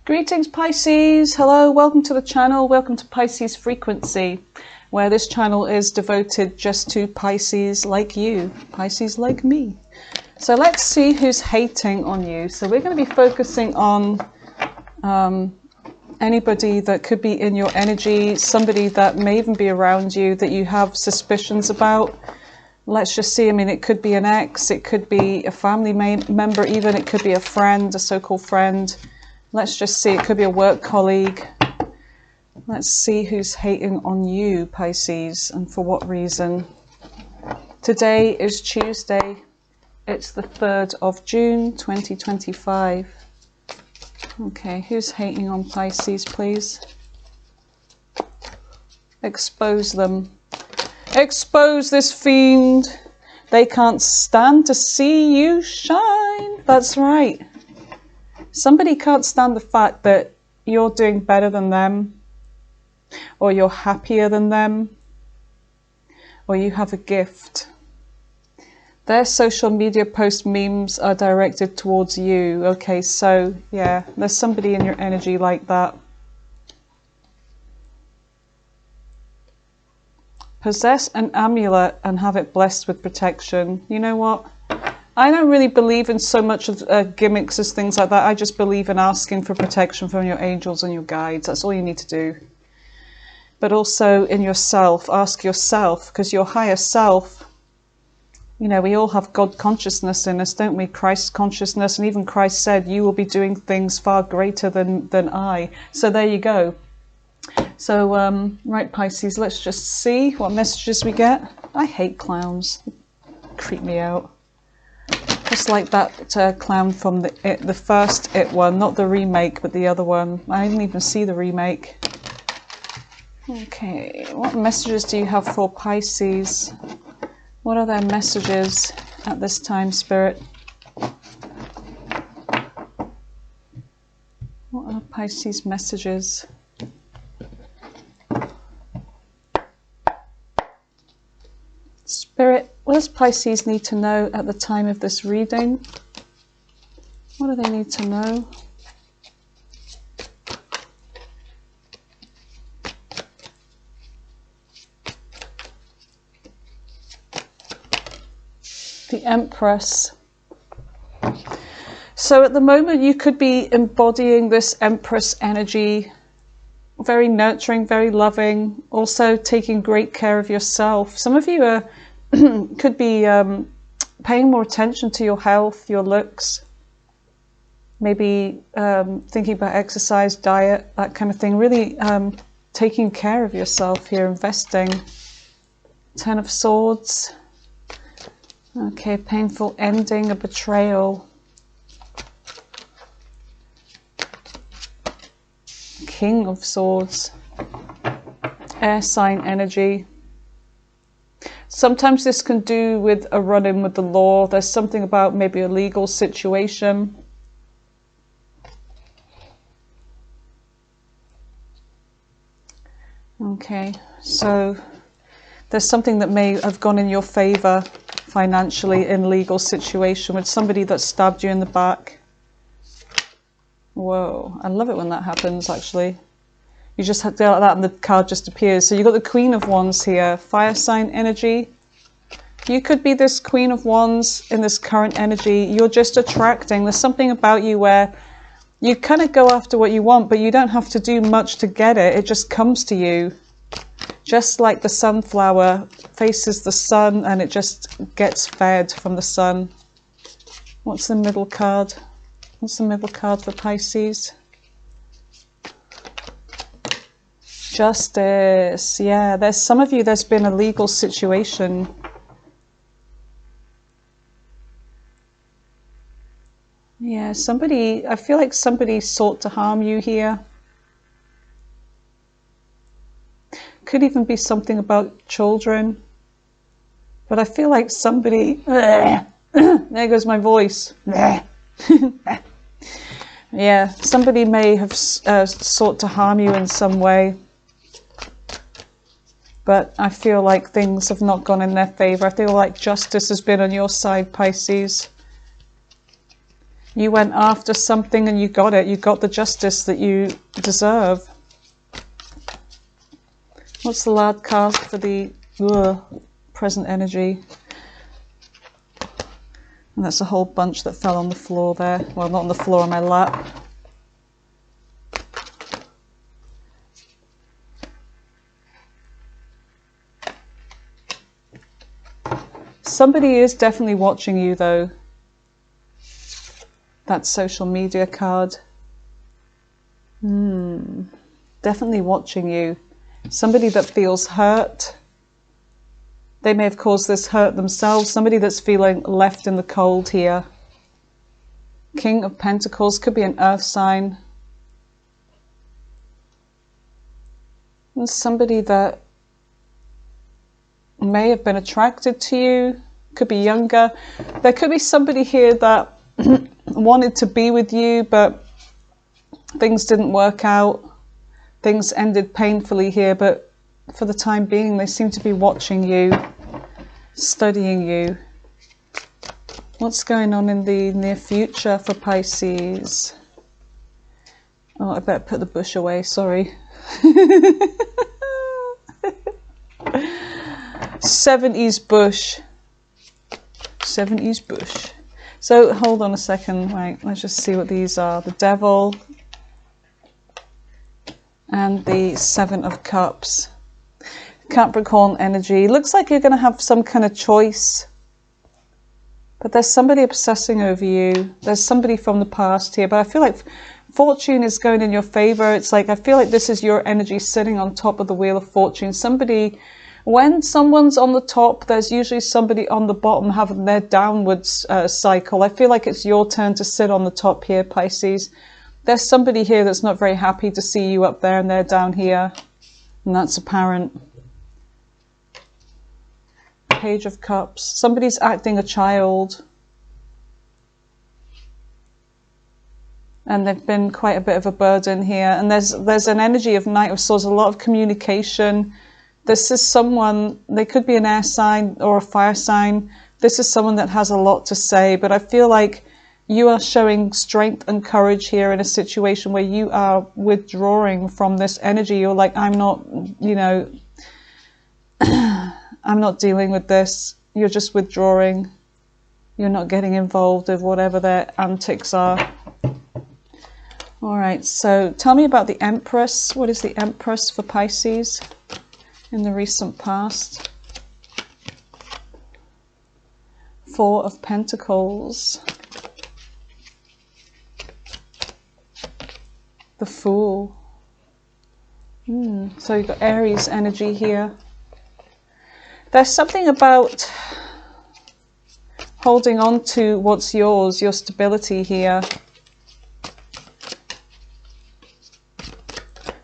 Greetings Pisces, hello, welcome to the channel, welcome to Pisces Frequency, where this channel is devoted just to Pisces like you, Pisces like me. So let's see who's hating on you. So we're going to be focusing on anybody that could be in your energy, somebody that may even be around you that you have suspicions about. Let's just see, I mean, it could be an ex, it could be a family member even, it could be a friend, a so-called friend. Let's just see, it could be a work colleague. Let's see who's hating on you, Pisces, and for what reason. Today is Tuesday. It's the 3rd of June, 2025. Okay, who's hating on Pisces, please? Expose them. Expose this fiend. They can't stand to see you shine. That's right. Somebody can't stand the fact that you're doing better than them, or you're happier than them, or you have a gift. Their social media post memes are directed towards you. Okay, so yeah, there's somebody in your energy like that. Possess an amulet and have it blessed with protection. You know what? I don't really believe in so much of gimmicks as things like that. I just believe in asking for protection from your angels and your guides. That's all you need to do. But also in yourself, ask yourself, because your higher self, you know, we all have God consciousness in us, don't we? Christ consciousness. And even Christ said, you will be doing things far greater than I. So there you go. So, right, Pisces, let's just see what messages we get. I hate clowns. They creep me out. Just like that clown from the first It one, not the remake, but the other one. I didn't even see the remake. Okay, what messages do you have for Pisces? What are their messages at this time, Spirit? What are Pisces' messages? Spirit, what does Pisces need to know at the time of this reading? What do they need to know? The Empress. So at the moment you could be embodying this Empress energy, very nurturing, very loving, also taking great care of yourself. Some of you are could be paying more attention to your health, your looks, maybe thinking about exercise, diet, that kind of thing. Really taking care of yourself here, investing. Ten of Swords. Okay, painful ending, a betrayal. King of Swords. Air sign energy. Sometimes this can do with a run-in with the law. There's something about maybe a legal situation. Okay, so there's something that may have gone in your favor financially in legal situation with somebody that stabbed you in the back. Whoa, I love it when that happens, actually. You just have to do like that and the card just appears. So you've got the Queen of Wands here, fire sign energy. You could be this Queen of Wands in this current energy. You're just attracting. There's something about you where you kind of go after what you want, but you don't have to do much to get it. It just comes to you. Just like the sunflower faces the sun and it just gets fed from the sun. What's the middle card? What's the middle card for Pisces? Justice. Yeah, there's some of you, there's been a legal situation. Yeah, somebody, I feel like somebody sought to harm you here. Could even be something about children. But I feel like somebody, there goes my voice. Yeah, somebody may have sought to harm you in some way. But I feel like things have not gone in their favor. I feel like justice has been on your side, Pisces. You went after something and you got it. You got the justice that you deserve. What's the loud card for the present energy? And that's a whole bunch that fell on the floor there. Well, not on the floor, on my lap. Somebody is definitely watching you, though. That social media card. Definitely watching you. Somebody that feels hurt. They may have caused this hurt themselves. Somebody that's feeling left in the cold here. King of Pentacles, could be an earth sign. And somebody that may have been attracted to you, could be younger. There could be somebody here that wanted to be with you, but things didn't work out. Things ended painfully here, but for the time being, they seem to be watching you, studying you. What's going on in the near future for Pisces? Oh, I better put the bush away, sorry. 70s bush. 70s bush. So hold on a second, right, let's just see what these are. The Devil and the Seven of Cups. Capricorn energy. Looks like you're going to have some kind of choice. But there's somebody obsessing over you. There's somebody from the past here. But I feel like fortune is going in your favor. It's like, I feel like this is your energy sitting on top of the Wheel of Fortune. Somebody, when someone's on the top, there's usually somebody on the bottom having their downwards cycle. I feel like it's your turn to sit on the top here, Pisces. There's somebody here that's not very happy to see you up there and they're down here. And that's apparent. Page of Cups. Somebody's acting a child. And they've been quite a bit of a burden here. And there's an energy of Knight of Swords, a lot of communication. This is someone, they could be an air sign or a fire sign. This is someone that has a lot to say, but I feel like you are showing strength and courage here in a situation where you are withdrawing from this energy. You're like, I'm not, you know, I'm not dealing with this. You're just withdrawing. You're not getting involved with whatever their antics are. All right, so tell me about the Empress. What is the Empress for Pisces in the recent past? Four of Pentacles. The Fool. So you've got Aries energy here. There's something about holding on to what's yours, your stability here.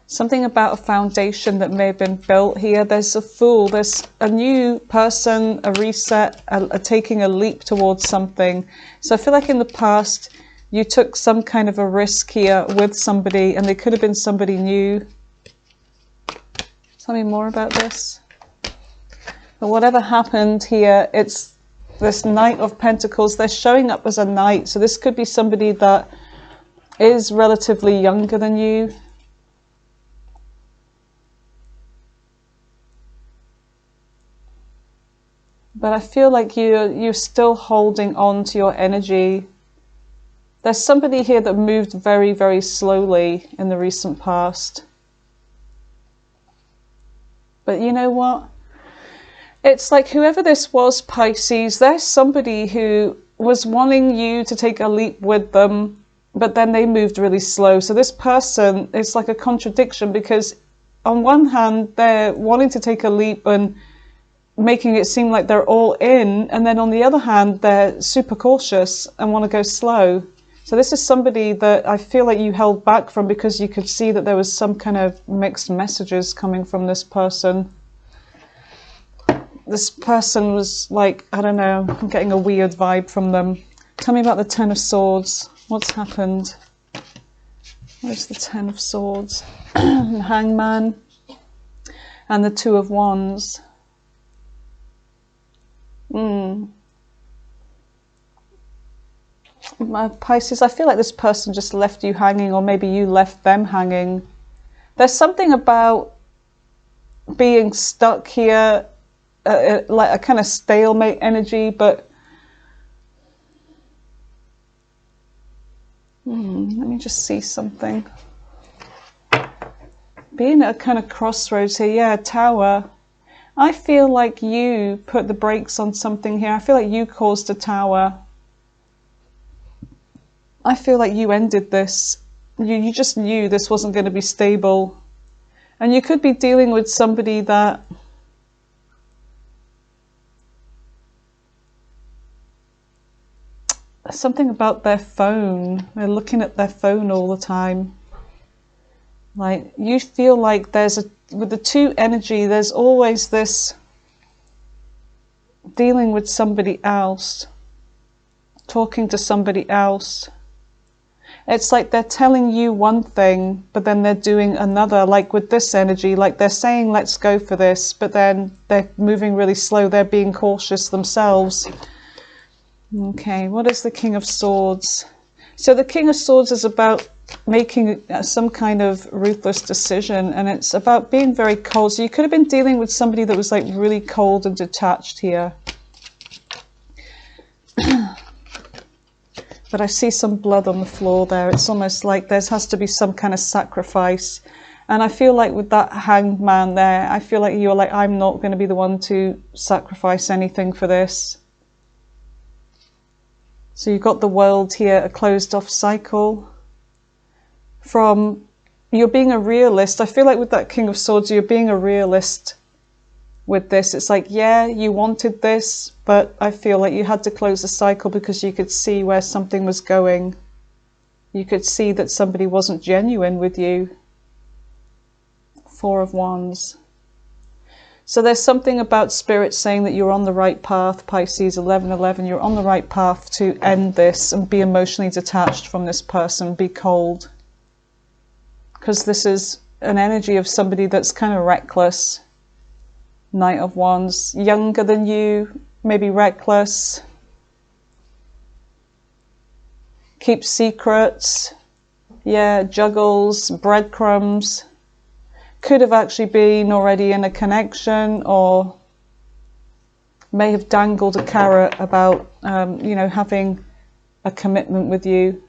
Something about a foundation that may have been built here. There's a Fool, there's a new person, a reset, a taking a leap towards something. So I feel like in the past you took some kind of a risk here with somebody, and they could have been somebody new. Tell me more about this. But whatever happened here, it's this Knight of Pentacles. They're showing up as a knight. So this could be somebody that is relatively younger than you. But I feel like you're still holding on to your energy. There's somebody here that moved very, very slowly in the recent past. But you know what? It's like whoever this was, Pisces, there's somebody who was wanting you to take a leap with them, but then they moved really slow. So this person, it's like a contradiction, because on one hand, they're wanting to take a leap and making it seem like they're all in, and then on the other hand, they're super cautious and want to go slow. So this is somebody that I feel like you held back from because you could see that there was some kind of mixed messages coming from this person. This person was like, I don't know, I'm getting a weird vibe from them. Tell me about the Ten of Swords. What's happened? Where's the Ten of Swords? Hangman. And the Two of Wands. My Pisces, I feel like this person just left you hanging, or maybe you left them hanging. There's something about being stuck here, like a kind of stalemate energy, but let me just see something. Being at a kind of crossroads here, yeah, Tower. I feel like you put the brakes on something here. I feel like you caused a Tower. I feel like you ended this. You just knew this wasn't going to be stable. And you could be dealing with somebody that something about their phone. They're looking at their phone all the time. Like, you feel like there's with the two energy, there's always this dealing with somebody else, talking to somebody else. It's like they're telling you one thing, but then they're doing another, like with this energy, like they're saying, let's go for this, but then they're moving really slow. They're being cautious themselves. Okay, what is the King of Swords? So the King of Swords is about making some kind of ruthless decision, and it's about being very cold. So you could have been dealing with somebody that was like really cold and detached here. But I see some blood on the floor there. It's almost like there has to be some kind of sacrifice. And I feel like with that hanged man there, I feel like you're like, I'm not going to be the one to sacrifice anything for this. So you've got the world here, a closed off cycle. From you're being a realist. I feel like with that King of Swords, you're being a realist with this. It's like, yeah, you wanted this, but I feel like you had to close the cycle because you could see where something was going. You could see that somebody wasn't genuine with you. Four of Wands. So there's something about Spirit saying that you're on the right path, Pisces 11:11. You're on the right path to end this and be emotionally detached from this person, be cold. Because this is an energy of somebody that's kind of reckless. Knight of Wands, younger than you, maybe reckless, keeps secrets, yeah, juggles, breadcrumbs, could have actually been already in a connection, or may have dangled a carrot about, you know, having a commitment with you,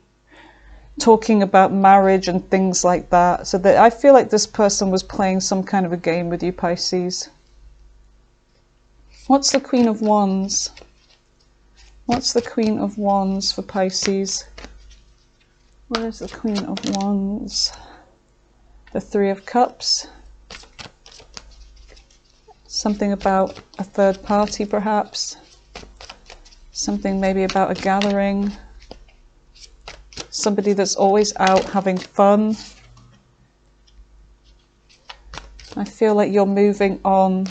talking about marriage and things like that. So that I feel like this person was playing some kind of a game with you, Pisces. What's the Queen of Wands? What's the Queen of Wands for Pisces? Where is the Queen of Wands? The Three of Cups. Something about a third party, perhaps. Something maybe about a gathering. Somebody that's always out having fun. I feel like you're moving on.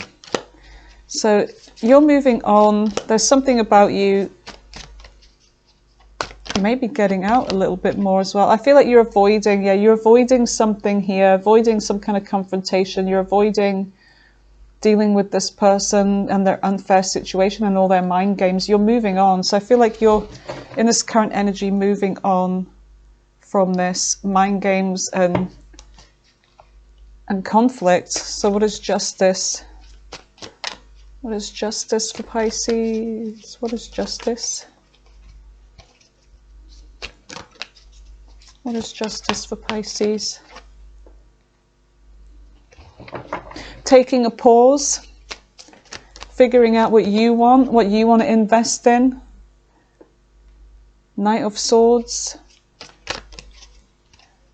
So you're moving on. There's something about you maybe getting out a little bit more as well. I feel like you're avoiding, yeah, you're avoiding something here, avoiding some kind of confrontation. You're avoiding dealing with this person and their unfair situation and all their mind games. You're moving on. So I feel like you're in this current energy moving on from this mind games and conflict. So what is justice? What is justice for Pisces? What is justice? What is justice for Pisces? Taking a pause, figuring out what you want to invest in. Knight of Swords.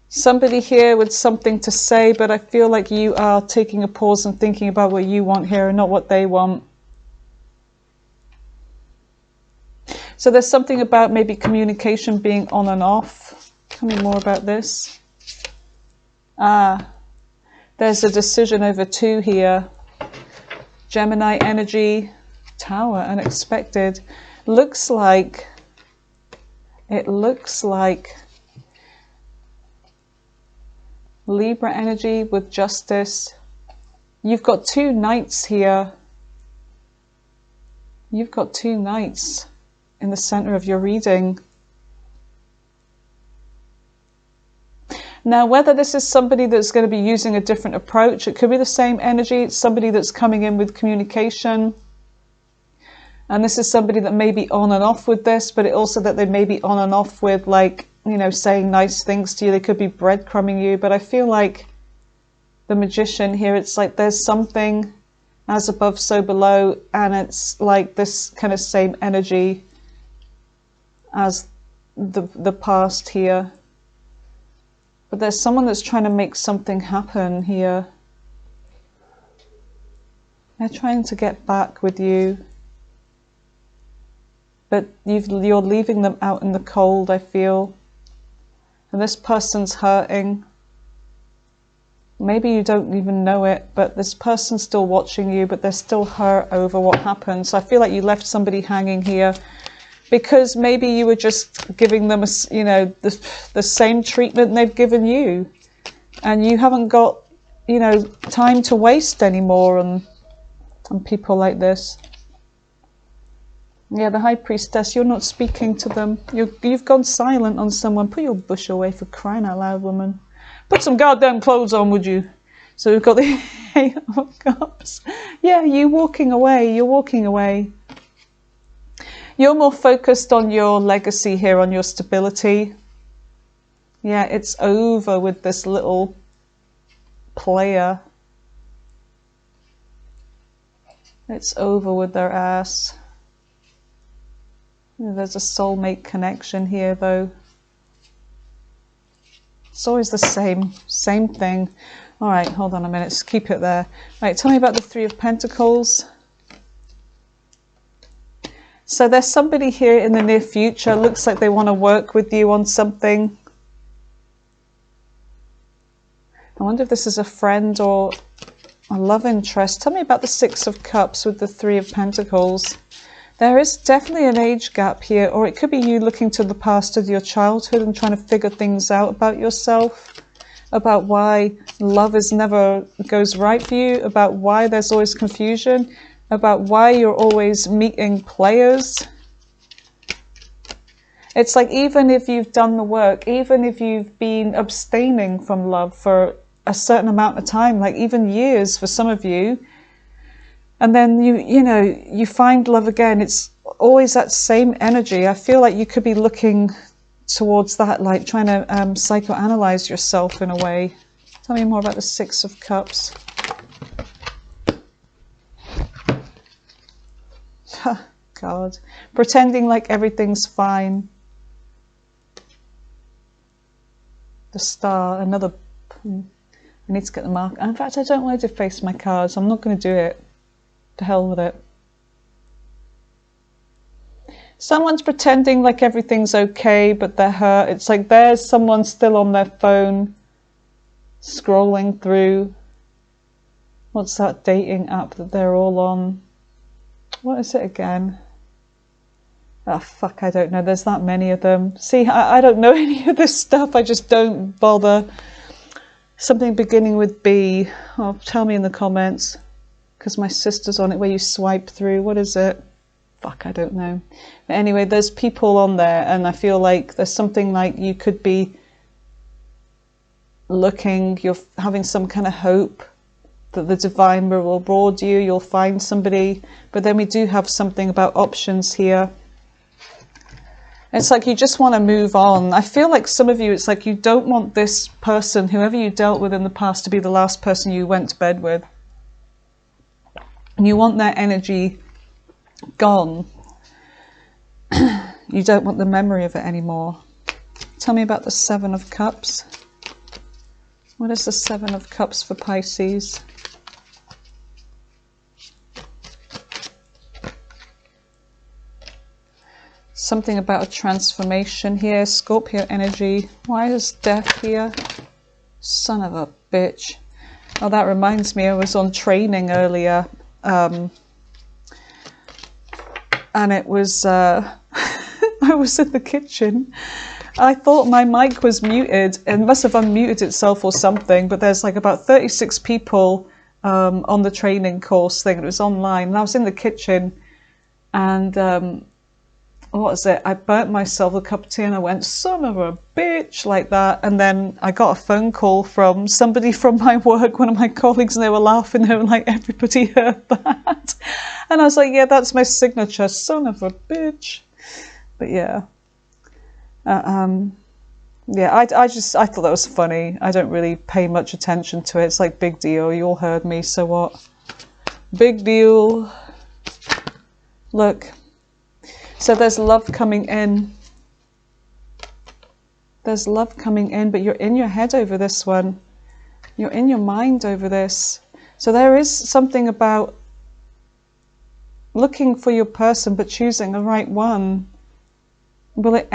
Somebody here with something to say, but I feel like you are taking a pause and thinking about what you want here and not what they want. So there's something about maybe communication being on and off. Tell me more about this. There's a decision over two here. Gemini energy, Tower, unexpected. It looks like Libra energy with justice. You've got two knights here. You've got two knights in the center of your reading. Now, whether this is somebody that's going to be using a different approach, it could be the same energy. It's somebody that's coming in with communication. And this is somebody that may be on and off with this, but it also that they may be on and off with, like, you know, saying nice things to you. They could be breadcrumbing you. But I feel like the Magician here, it's like there's something as above, so below. And it's like this kind of same energy as the past here. But there's someone that's trying to make something happen here. They're trying to get back with you. But you're leaving them out in the cold, I feel. And this person's hurting. Maybe you don't even know it, but this person's still watching you, but they're still hurt over what happened. So I feel like you left somebody hanging here because maybe you were just giving them, you know, the same treatment they've given you. And you haven't got, you know, time to waste anymore on people like this. Yeah, the High Priestess, you're not speaking to them. You've gone silent on someone. Put your bush away, for crying out loud, woman. Put some goddamn clothes on, would you? So we've got the Eight of Cups. Yeah, you're walking away. You're walking away. You're more focused on your legacy here, on your stability. Yeah, it's over with this little player. It's over with their ass. There's a soulmate connection here, though. It's always the same thing. All right, hold on a minute. Just keep it there. Right, tell me about the Three of Pentacles. So there's somebody here in the near future. Looks like they want to work with you on something. I wonder if this is a friend or a love interest. Tell me about the Six of Cups with the Three of Pentacles. There is definitely an age gap here, or it could be you looking to the past of your childhood and trying to figure things out about yourself, about why love is never goes right for you, about why there's always confusion, about why you're always meeting players. It's like even if you've done the work, even if you've been abstaining from love for a certain amount of time, like even years for some of you, and then you know, you find love again, it's always that same energy. I feel like you could be looking towards that, like trying to psychoanalyze yourself in a way. Tell me more about the Six of Cups. God. Pretending like everything's fine. The Star, another... I need to get the mark. In fact, I don't want to deface my cards. I'm not going to do it. To hell with it. Someone's pretending like everything's okay, but they're hurt. It's like there's someone still on their phone, scrolling through. What's that dating app that they're all on? What is it again? Oh, fuck, I don't know. There's that many of them. See, I don't know any of this stuff. I just don't bother. Something beginning with B. Oh, tell me in the comments. Because my sister's on it, where you swipe through. What is it? Fuck, I don't know. But anyway, there's people on there, and I feel like there's something like you could be looking, you're having some kind of hope that the divine will reward you, you'll find somebody. But then we do have something about options here. It's like you just want to move on. I feel like some of you, it's like you don't want this person, whoever you dealt with in the past, to be the last person you went to bed with. And you want their energy gone. You don't want the memory of it anymore. Tell me about the Seven of Cups. What is the Seven of Cups for Pisces? Something about a transformation here. Scorpio energy. Why is Death here? Son of a bitch. Oh, that reminds me, I was on training earlier. And it was, I was in the kitchen. I thought my mic was muted and must have unmuted itself or something, but there's like about 36 people on the training course thing. It was online, and I was in the kitchen, and what was it? I burnt myself a cup of tea and I went, son of a bitch, like that. And then I got a phone call from somebody from my work, one of my colleagues, and they were laughing. They were like, everybody heard that. And I was like, yeah, that's my signature, son of a bitch. But yeah. Yeah, I thought that was funny. I don't really pay much attention to it. It's like, big deal. You all heard me, so what? Big deal. Look. So there's love coming in. There's love coming in, but you're in your head over this one. You're in your mind over this. So there is something about looking for your person, but choosing the right one. Will it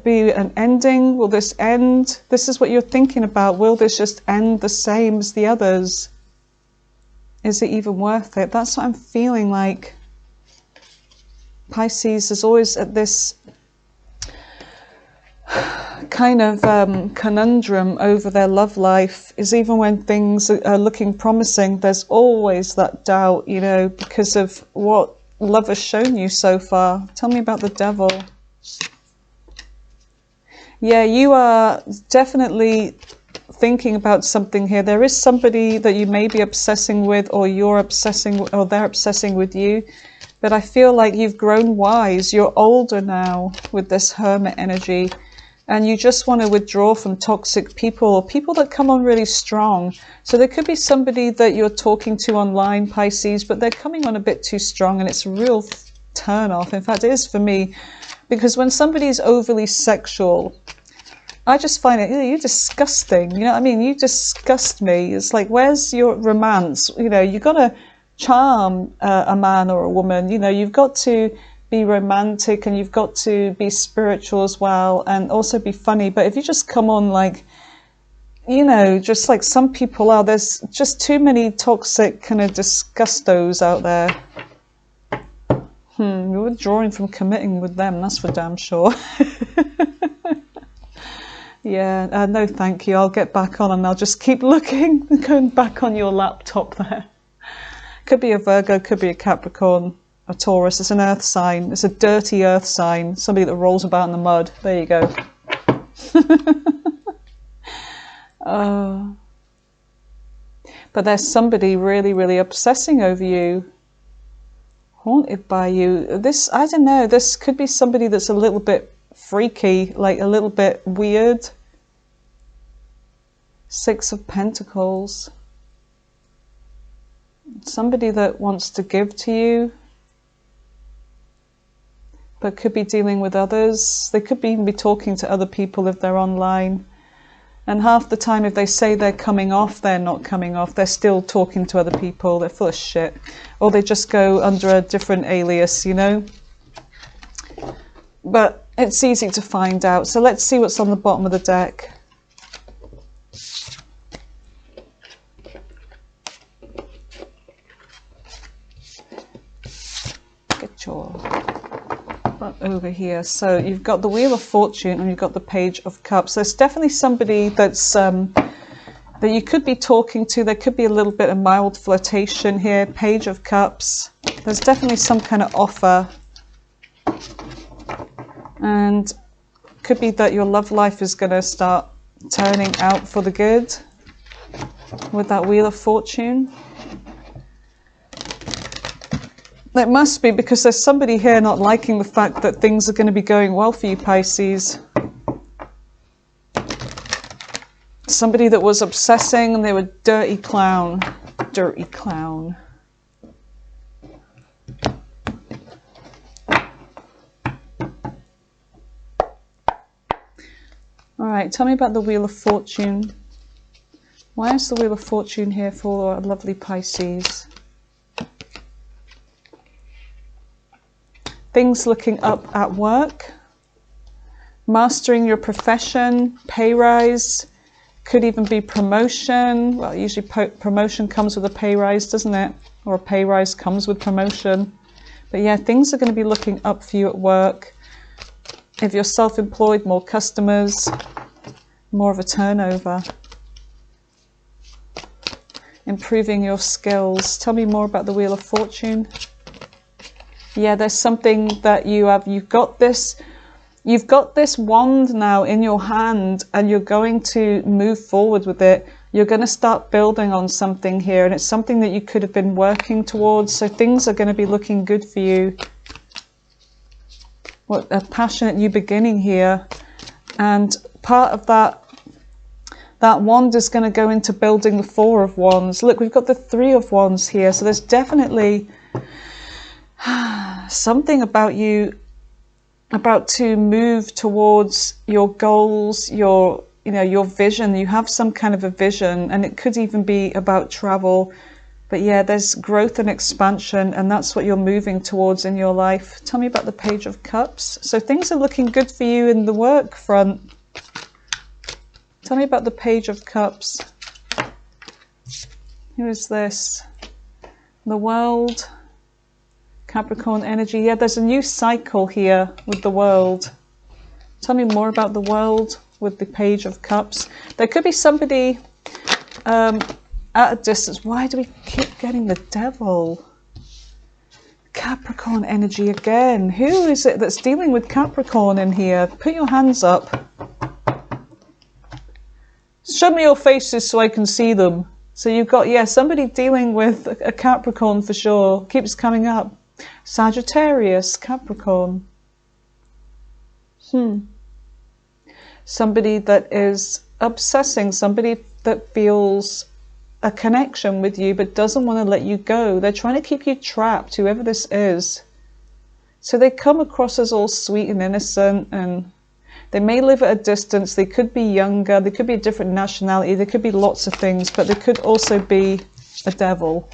be an ending? Will this end? This is what you're thinking about. Will this just end the same as the others? Is it even worth it? That's what I'm feeling like. Pisces is always at this kind of conundrum over their love life. Is even when things are looking promising, there's always that doubt, you know, because of what love has shown you so far. Tell me about the devil. Yeah, you are definitely thinking about something here. There is somebody that you may be obsessing with, or you're obsessing, or they're obsessing with you. But I feel like you've grown wise. You're older now with this hermit energy. And you just want to withdraw from toxic people, or people that come on really strong. So there could be somebody that you're talking to online, Pisces, but they're coming on a bit too strong, and it's a real turn off. In fact, it is for me. Because when somebody's overly sexual, I just find it, you're disgusting. You know what I mean? You disgust me. It's like, where's your romance? You know, you got to charm a man or a woman. You know, you've got to be romantic, and you've got to be spiritual as well, and also be funny. But if you just come on like, you know, just like some people are, there's just too many toxic kind of disgustos out there. You're withdrawing from committing with them, that's for damn sure. Yeah, no thank you. I'll get back on and I'll just keep looking, going back on your laptop there. Could be a Virgo, could be a Capricorn, a Taurus. It's an earth sign. It's a dirty earth sign. Somebody that rolls about in the mud. There you go. But there's somebody really, really obsessing over you. Haunted by you. This, I don't know, this could be somebody that's a little bit freaky, like a little bit weird. Six of Pentacles. Somebody that wants to give to you, but could be dealing with others. They could even be talking to other people if they're online. And half the time, if they say they're coming off, they're not coming off. They're still talking to other people. They're full of shit. Or they just go under a different alias, you know. But it's easy to find out. So let's see what's on the bottom of the deck. Get your butt over here. So you've got the Wheel of Fortune and you've got the Page of Cups. There's definitely somebody that's that you could be talking to. There could be a little bit of mild flirtation here. Page of Cups. There's definitely some kind of offer. And could be that your love life is going to start turning out for the good with that Wheel of Fortune. It must be, because there's somebody here not liking the fact that things are going to be going well for you, Pisces. Somebody that was obsessing and they were dirty clown. Dirty clown. Alright, tell me about the Wheel of Fortune. Why is the Wheel of Fortune here for lovely Pisces? Things looking up at work. Mastering your profession. Pay rise. Could even be promotion. Well, usually promotion comes with a pay rise, doesn't it? Or a pay rise comes with promotion. But yeah, things are going to be looking up for you at work. If you're self-employed, more customers, more of a turnover. Improving your skills. Tell me more about the Wheel of Fortune. Yeah, there's something that you've got this wand now in your hand, and you're going to move forward with it. You're going to start building on something here, and it's something that you could have been working towards. So things are going to be looking good for you. What a passionate new beginning here. And part of that wand is going to go into building the Four of Wands. Look, we've got the Three of Wands here. So there's definitely something about you about to move towards your goals, your vision. You have some kind of a vision, and it could even be about travel. But yeah, there's growth and expansion, and that's what you're moving towards in your life. Tell me about the Page of Cups. So things are looking good for you in the work front. Tell me about the Page of Cups. Who is this? The World. Capricorn energy. Yeah, there's a new cycle here with the World. Tell me more about the World with the Page of Cups. There could be somebody at a distance. Why do we keep getting the Devil? Capricorn energy again. Who is it that's dealing with Capricorn in here? Put your hands up. Show me your faces so I can see them. So you've got, yeah, somebody dealing with a Capricorn for sure. Keeps coming up. Sagittarius, Capricorn. Somebody that is obsessing, somebody that feels a connection with you but doesn't want to let you go. They're trying to keep you trapped, whoever this is. So they come across as all sweet and innocent, and they may live at a distance. They could be younger, they could be a different nationality, there could be lots of things, but they could also be a devil.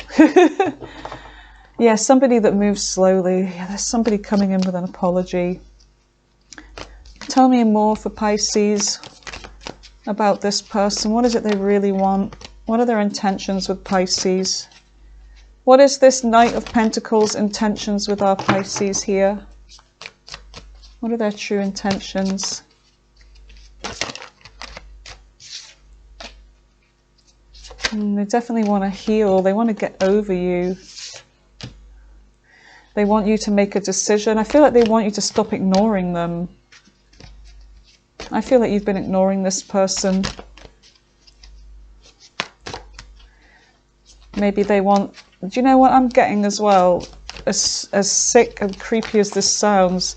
Yeah, somebody that moves slowly. Yeah, there's somebody coming in with an apology. Tell me more for Pisces about this person. What is it they really want? What are their intentions with Pisces? What is this Knight of Pentacles intentions with our Pisces here? What are their true intentions? They definitely want to heal. They want to get over you. They want you to make a decision. I feel like they want you to stop ignoring them. I feel like you've been ignoring this person. Maybe they want... Do you know what I'm getting as well? As sick and creepy as this sounds,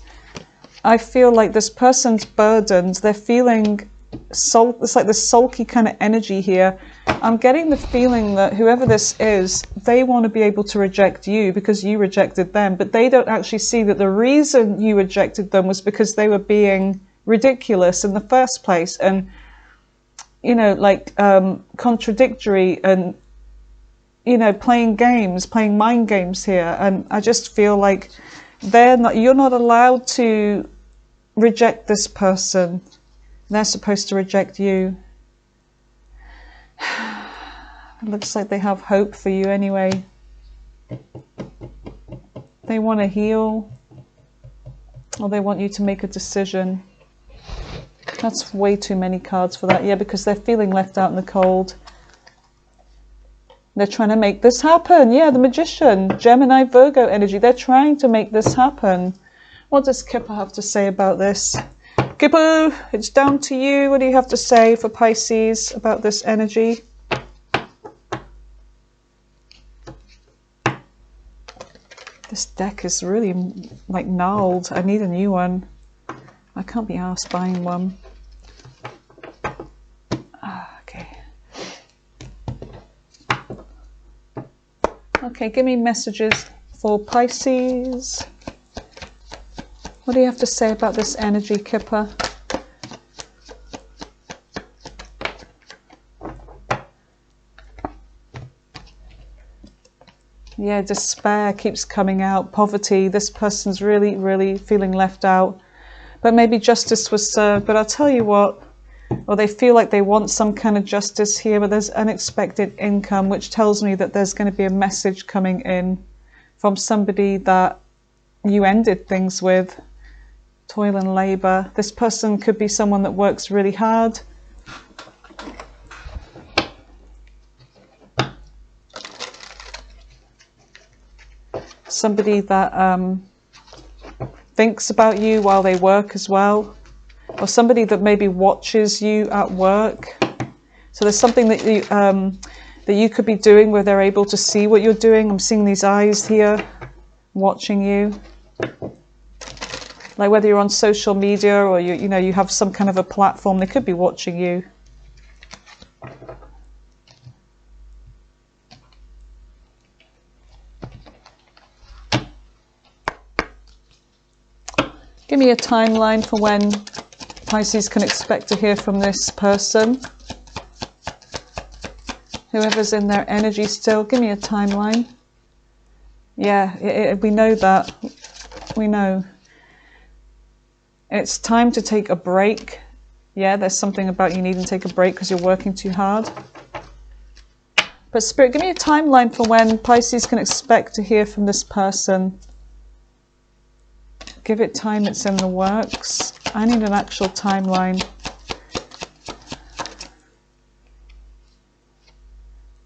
I feel like this person's burdened. They're feeling... It's like this sulky kind of energy here. I'm getting the feeling that whoever this is, they want to be able to reject you because you rejected them, but they don't actually see that the reason you rejected them was because they were being ridiculous in the first place, and like contradictory, and playing mind games here. And I just feel like you're not allowed to reject this person. They're supposed to reject you. It looks like they have hope for you anyway. They want to heal, or they want you to make a decision. That's way too many cards for that. Yeah, because they're feeling left out in the cold. They're trying to make this happen. Yeah, the Magician, Gemini, Virgo energy. They're trying to make this happen. What does Kipper have to say about this? Kipper, it's down to you. What do you have to say for Pisces about this energy? This deck is really like gnarled. I need a new one. I can't be arsed buying one. Okay. Okay, give me messages for Pisces. What do you have to say about this energy, Kipper? Yeah, despair keeps coming out. Poverty. This person's really, really feeling left out. But maybe justice was served. But I'll tell you what, or they feel like they want some kind of justice here, but there's unexpected income, which tells me that there's going to be a message coming in from somebody that you ended things with. Toil and labor. This person could be someone that works really hard. Somebody that thinks about you while they work as well, or somebody that maybe watches you at work. So there's something that you could be doing where they're able to see what you're doing. I'm seeing these eyes here watching you. Like whether you're on social media or you know, you have some kind of a platform, they could be watching you. Give me a timeline for when Pisces can expect to hear from this person. Whoever's in their energy still, give me a timeline. Yeah, we know that. We know. It's time to take a break. Yeah, there's something about you needing to take a break because you're working too hard. But Spirit, give me a timeline for when Pisces can expect to hear from this person. Give it time, it's in the works. I need an actual timeline.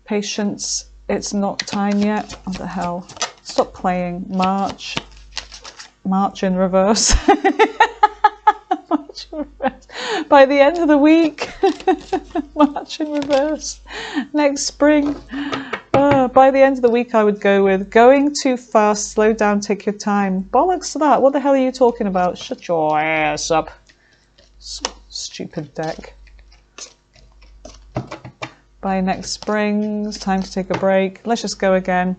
Patience, it's not time yet. What the hell? Stop playing. March in reverse. March in reverse. By the end of the week. March in reverse. Next spring. By the end of the week, I would go with going too fast, slow down, take your time. Bollocks to that. What the hell are you talking about? Shut your ass up. Stupid deck. By next spring, it's time to take a break. Let's just go again.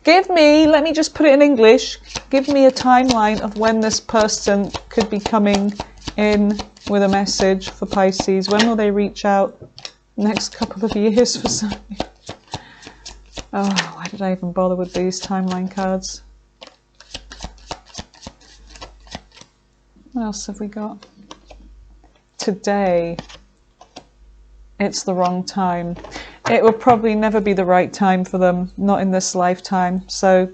Let me just put it in English. Give me a timeline of when this person could be coming in with a message for Pisces. When will they reach out? Next couple of years for something. Oh, why did I even bother with these timeline cards? What else have we got? Today, it's the wrong time. It will probably never be the right time for them, not in this lifetime. So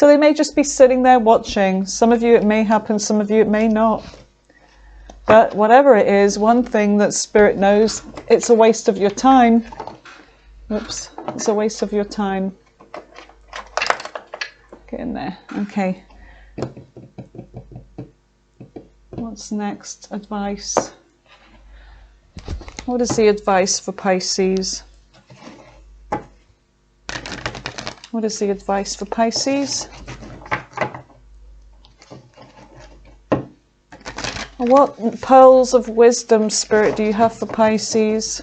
they may just be sitting there watching. Some of you it may happen, some of you it may not. But whatever it is, one thing that Spirit knows, it's a waste of your time. Oops, it's a waste of your time. Get in there. Okay. What's next? Advice. What is the advice for Pisces? What is the advice for Pisces? What pearls of wisdom, Spirit, do you have for Pisces?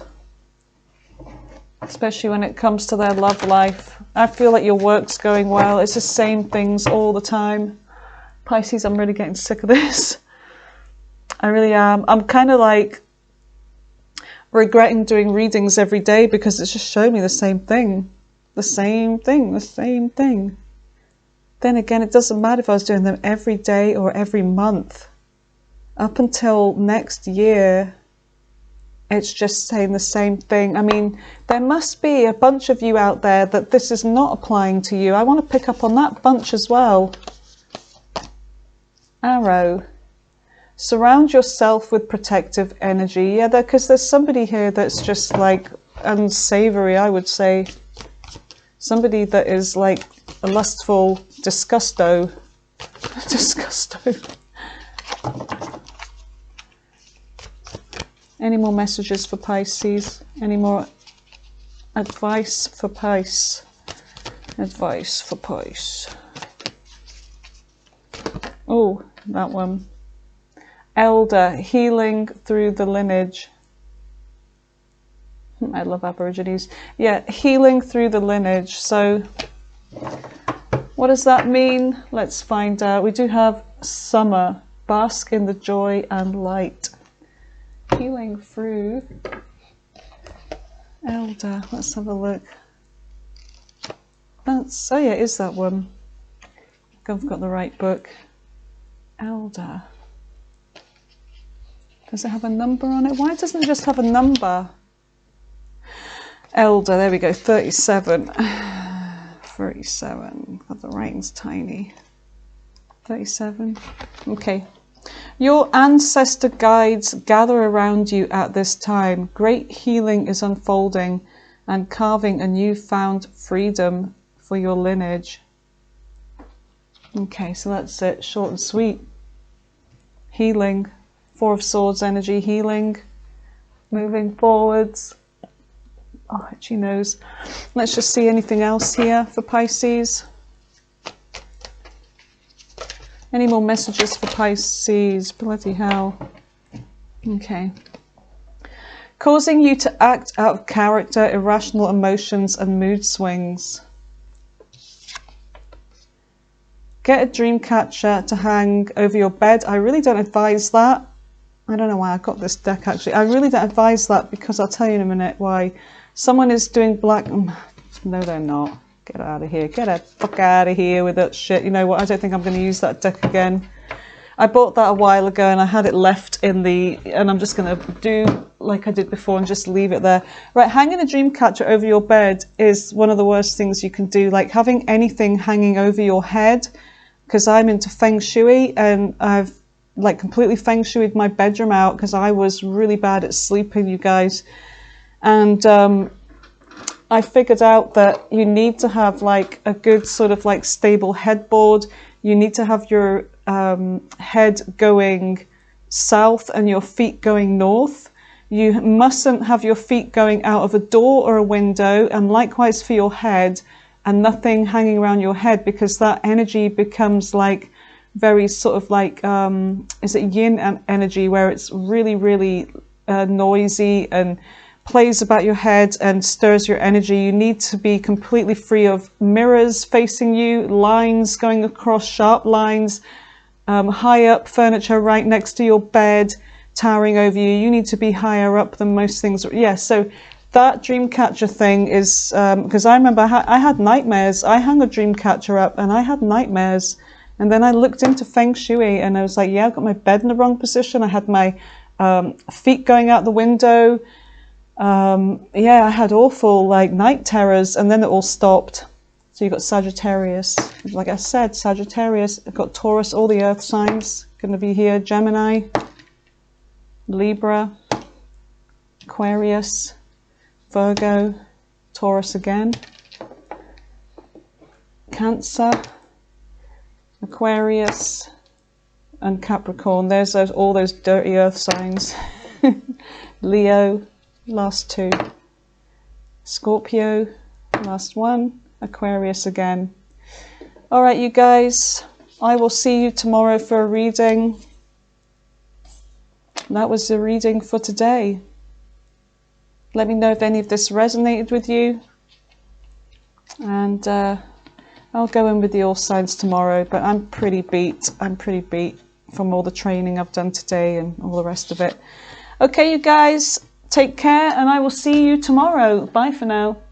Especially when it comes to their love life. I feel like your work's going well. It's the same things all the time. Pisces, I'm really getting sick of this. I really am. I'm kind of like regretting doing readings every day because it's just showing me the same thing. The same thing, the same thing. Then again, it doesn't matter if I was doing them every day or every month. Up until next year, it's just saying the same thing. I mean, there must be a bunch of you out there that this is not applying to you. I want to pick up on that bunch as well. Arrow. Surround yourself with protective energy. Yeah, because there's somebody here that's just like unsavory, I would say. Somebody that is like a lustful disgusto. Disgusto. Any more messages for Pisces? Any more advice for Pisces? Advice for Pisces. Oh, that one. Elder, healing through the lineage. I love Aborigines. Yeah, healing through the lineage. So, what does that mean? Let's find out. We do have summer. Bask in the joy and light. Healing through Elder. Let's have a look. That's, oh yeah, it is that one. I've got the right book. Elder. Does it have a number on it? Why doesn't it just have a number? Elder, there we go, 37. 37. God, the writing's tiny. 37. Okay. Your ancestor guides gather around you at this time. Great healing is unfolding and carving a newfound freedom for your lineage. Okay, so that's it. Short and sweet. Healing. Four of Swords energy, healing. Moving forwards. Oh, itchy nose. Let's just see anything else here for Pisces. Any more messages for Pisces? Bloody hell. Okay. Causing you to act out of character, irrational emotions and mood swings. Get a dream catcher to hang over your bed. I really don't advise that. I don't know why I got this deck actually. I really don't advise that because I'll tell you in a minute why. Someone is doing black... No, they're not. Get out of here. Get the fuck out of here with that shit. You know what? I don't think I'm going to use that deck again. I bought that a while ago and I had it left in the... And I'm just going to do like I did before and just leave it there. Right, hanging a dream catcher over your bed is one of the worst things you can do. Like having anything hanging over your head, because I'm into Feng Shui and I've like completely Feng Shui'd my bedroom out because I was really bad at sleeping, you guys. And I figured out that you need to have like a good sort of like stable headboard. You need to have your head going south and your feet going north. You mustn't have your feet going out of a door or a window, and likewise for your head, and nothing hanging around your head, because that energy becomes like very sort of like, is it yin energy, where it's really, really noisy and plays about your head and stirs your energy. You need to be completely free of mirrors facing you, lines going across, sharp lines, high up furniture right next to your bed, towering over you. You need to be higher up than most things. Yeah, so that dream catcher thing is, because I remember I had nightmares. I hung a dream catcher up and I had nightmares. And then I looked into Feng Shui and I was like, yeah, I've got my bed in the wrong position. I had my feet going out the window. Yeah, I had awful like night terrors, and then it all stopped. So you've got Sagittarius, like I said, Sagittarius. I've got Taurus, all the earth signs going to be here. Gemini, Libra, Aquarius, Virgo, Taurus again, Cancer, Aquarius, and Capricorn. There's all those dirty earth signs. Leo, last two. Scorpio, last one. Aquarius again. All right, you guys, I will see you tomorrow for a reading. That was the reading for today. Let me know if any of this resonated with you. And I'll go in with the all signs tomorrow, but I'm pretty beat. I'm pretty beat from all the training I've done today and all the rest of it. Okay, you guys, take care, and I will see you tomorrow. Bye for now.